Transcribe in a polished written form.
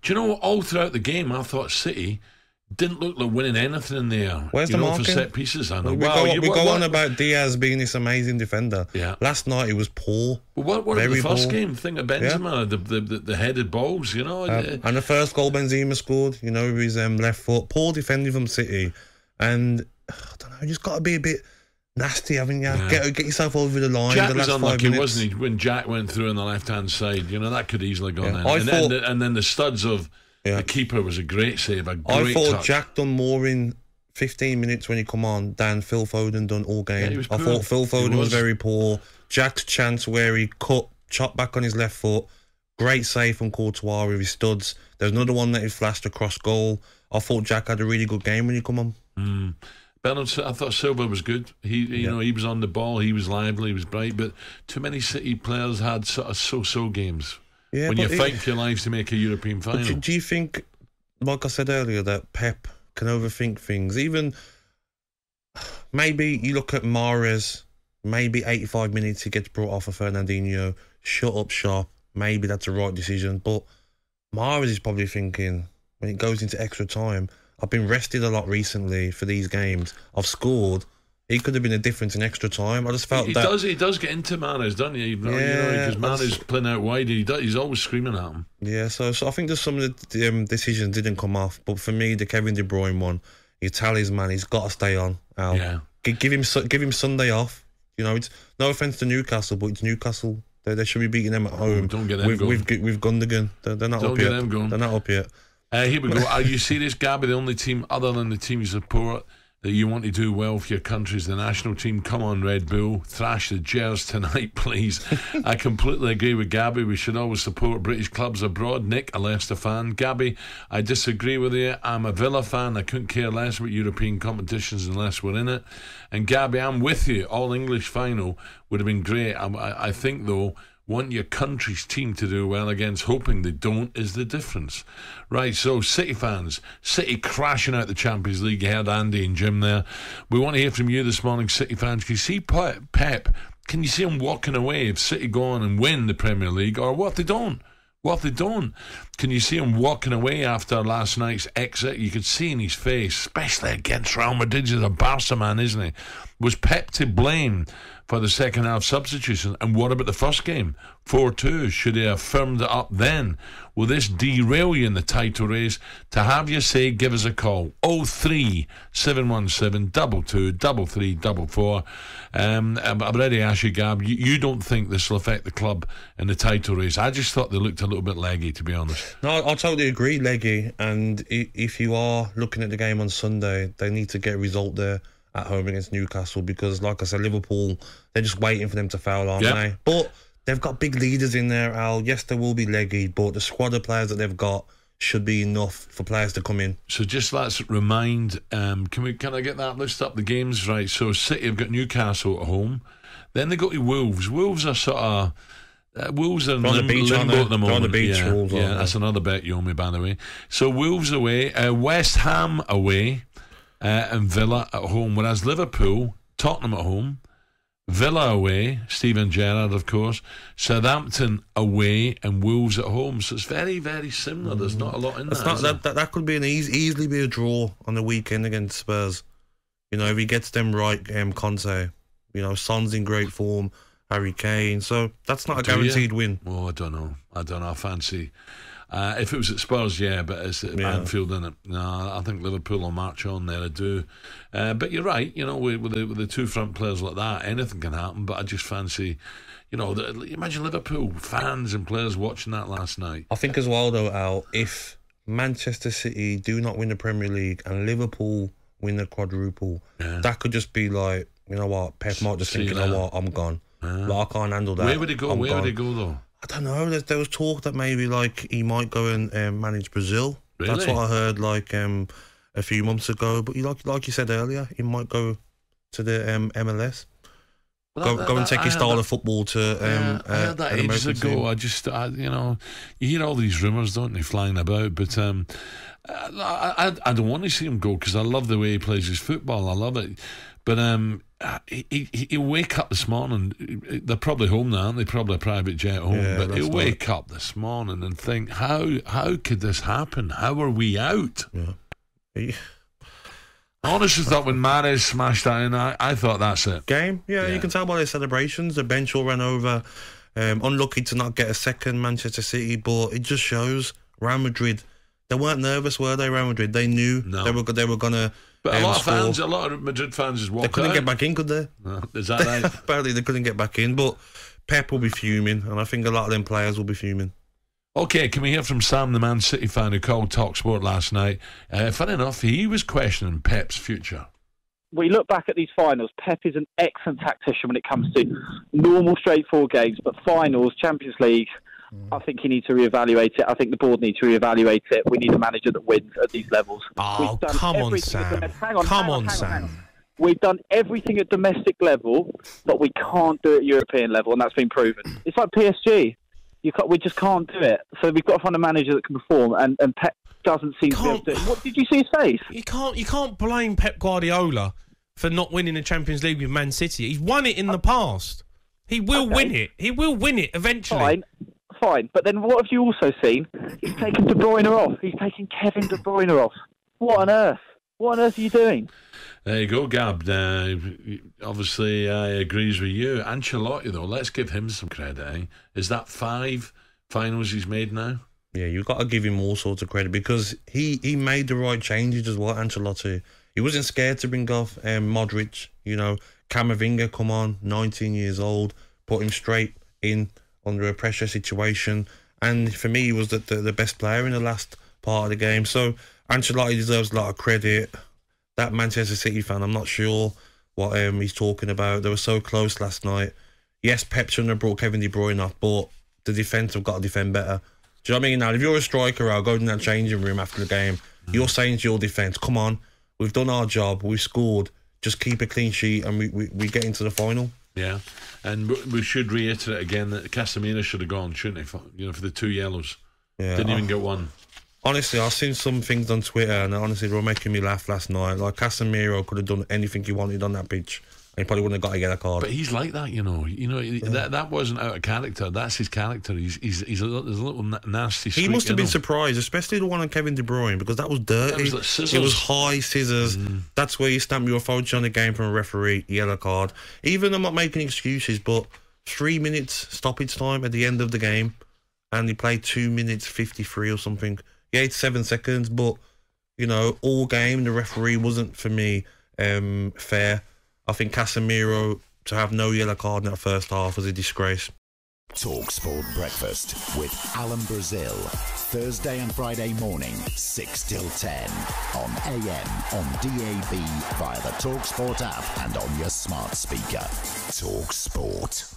Do you know what? All throughout the game, I thought City didn't look like winning anything in there. Where's the marking? For set pieces? I know. We go on about Diaz being this amazing defender. Yeah. Last night, he was poor. Well, what about the first game? Think of Benzema, the headed balls, you know. And the first goal Benzema scored, you know, with his left foot. Poor defending from City. And, I don't know, you just got to be a bit nasty, haven't you? Yeah. Get yourself over the line. Jack the last was unlucky, 5 minutes. wasn't he? When Jack went through on the left-hand side, you know, that could easily gone in. And then the studs of the keeper was a great save, I thought touch. Jack done more in 15 minutes when he come on than Phil Foden done all game. Yeah, I thought Phil Foden was very poor. Jack's chance where he chopped back on his left foot. Great save from Courtois with his studs. There's another one that he flashed across goal. I thought Jack had a really good game when he come on. Bernard, I thought Silva was good. He was on the ball. He was lively. He was bright. But too many City players had sort of so-so games. Yeah, when you're fighting for your lives to make a European final. Do you think, like I said earlier, that Pep can overthink things? Even maybe you look at Mahrez, maybe 85 minutes he gets brought off for Fernandinho, shut up shop. Maybe that's the right decision. But Mahrez is probably thinking, when it goes into extra time, I've been rested a lot recently for these games. I've scored. He could have been a difference in extra time. I just felt he does get into Mahrez, doesn't he? Because Mahrez playing out wide. He's always screaming at him. Yeah, so I think there's some of the decisions didn't come off. But for me, the Kevin De Bruyne one, you talisman, he's got to stay on. Al. Yeah, give him Sunday off. You know, it's no offense to Newcastle, but it's Newcastle. They should be beating them at home. Don't get them with Gundogan. They're not up yet. They're not up yet. Here we go. Are you serious, Gabby? The only team other than the team you support that you want to do well for your country is the national team. Come on, Red Bull. Thrash the Gers tonight, please. I completely agree with Gabby. We should always support British clubs abroad. Nick, a Leicester fan. Gabby, I disagree with you. I'm a Villa fan. I couldn't care less about European competitions unless we're in it. And Gabby, I'm with you. All English final would have been great. I think, though, want your country's team to do well against hoping they don't is the difference. Right, so City fans, City crashing out the Champions League. You heard Andy and Jim there. We want to hear from you this morning, City fans. Can you see Pep? Can you see him walking away if City go on and win the Premier League? Or what if they don't? What if they don't? Can you see him walking away after last night's exit? You could see in his face, especially against Real Madrid. He's a Barca man, isn't he? Was Pep to blame for the second half substitution? And what about the first game? 4-2. Should he have firmed it up then? Will this derail you in the title race? To have your say, give us a call. 03 717 22 3344. I've already asked you, Gab, you don't think this will affect the club in the title race? I just thought they looked a little bit leggy, to be honest. No, I totally agree, leggy. And if you are looking at the game on Sunday, they need to get a result there at home against Newcastle, because like I said, Liverpool, they're just waiting for them to foul, aren't they? But they've got big leaders in there, Al. Yes, they will be leggy, but the squad of players that they've got should be enough for players to come in. So just let's remind, can I get that list up, the games? Right, so City have got Newcastle at home, then they go to Wolves. Wolves are sort of Wolves are in limbo at the moment. On the beach, Wolves, that's another bet you owe me, by the way. So Wolves away, West Ham away, and Villa at home, whereas Liverpool, Tottenham at home, Villa away, Steven Gerrard of course, Southampton away, and Wolves at home. So it's very, very similar. There's not a lot in that. That could be easily be a draw on the weekend against Spurs. You know, if he gets them right, Conte. You know, Son's in great form, Harry Kane. So that's not a guaranteed win. Oh, I don't know. I fancy. If it was at Spurs, but it's at Anfield, isn't it? No, I think Liverpool will march on there. I do. But you're right. You know, with the two front players like that, anything can happen. But I just fancy, you know, imagine Liverpool fans and players watching that last night. I think as well, though, Al, if Manchester City do not win the Premier League and Liverpool win the quadruple, that could just be like, you know what, Pep might just think, you know what, I'm gone. Like, I can't handle that. Where would he go? Where would he go, though? I don't know. There was talk that maybe like he might go and manage Brazil. Really? That's what I heard like a few months ago. But like you said earlier, he might go to the MLS. Go and take his style of football to. I heard that ages ago. You know, you hear all these rumours, don't you, flying about? But I don't want to see him go because I love the way he plays his football. I love it. But he'll wake up this morning. They're probably home now, aren't they? Probably a private jet home. Yeah, but he'll wake up this morning and think, how could this happen? How are we out? Yeah. I honestly thought when Mahrez smashed that in, I thought that's it. Game? Yeah, you can tell by their celebrations. The bench all ran over. Unlucky to not get a second, Manchester City, but it just shows Real Madrid. They weren't nervous, were they, Real Madrid? They knew they were going to. But a lot of Madrid fans just walked out. They couldn't get back in, could they? No, is that right? Apparently they couldn't get back in, but Pep will be fuming, and I think a lot of them players will be fuming. Okay, can we hear from Sam, the Man City fan who called talkSPORT last night? Funny enough, he was questioning Pep's future. We look back at these finals. Pep is an excellent tactician when it comes to normal, straightforward games, but finals, Champions League, I think he needs to reevaluate it. I think the board needs to reevaluate it. We need a manager that wins at these levels. Oh, come on, Sam. Hang on, Sam. We've done everything at domestic level, but we can't do it at European level, and that's been proven. It's like PSG. We just can't do it. So we've got to find a manager that can perform, and Pep doesn't seem to be able to do it. What, did you see his face? You can't blame Pep Guardiola for not winning the Champions League with Man City. He's won it in the past. He will win it. He will win it eventually. Fine. But then what have you also seen? He's taken De Bruyne off. He's taken Kevin De Bruyne off. What on earth? What on earth are you doing? There you go, Gab. Obviously, agrees with you. Ancelotti, though, let's give him some credit. Eh? Is that 5 finals he's made now? Yeah, you've got to give him all sorts of credit because he made the right changes as well, Ancelotti. He wasn't scared to bring off Modric, Camavinga, come on, 19 years old, put him straight in under a pressure situation. And for me, he was the best player in the last part of the game. So Ancelotti deserves a lot of credit. That Manchester City fan, I'm not sure what he's talking about. They were so close last night. Yes, Pep shouldn't have brought Kevin De Bruyne off, but the defence have got to defend better. Do you know what I mean? Now, if you're a striker, I'll go in that changing room after the game. You're saying to your defence, come on, we've done our job, we've scored, just keep a clean sheet and we get into the final. Yeah, and we should reiterate again that Casemiro should have gone, shouldn't he? For the 2 yellows. Yeah, didn't even get one. Honestly, I've seen some things on Twitter and honestly they were making me laugh last night. Like Casemiro could have done anything he wanted on that pitch. He probably wouldn't have got a yellow card. But he's like that, that wasn't out of character. That's his character. He's a little nasty streak. He must have been surprised, especially the one on Kevin De Bruyne, because that was dirty. That was like scissors. It was high scissors. That's where you stamp your authority on the game from a referee, yellow card. Even I'm not making excuses, but 3 minutes stoppage time at the end of the game, and he played 2 minutes 53 or something. Yeah, it's 7 seconds, but all game the referee wasn't for me fair. I think Casemiro to have no yellow card in that first half was a disgrace. talkSPORT Breakfast with Alan Brazil. Thursday and Friday morning, 6 till 10. On AM, on DAB, via the talkSPORT app and on your smart speaker. talkSPORT.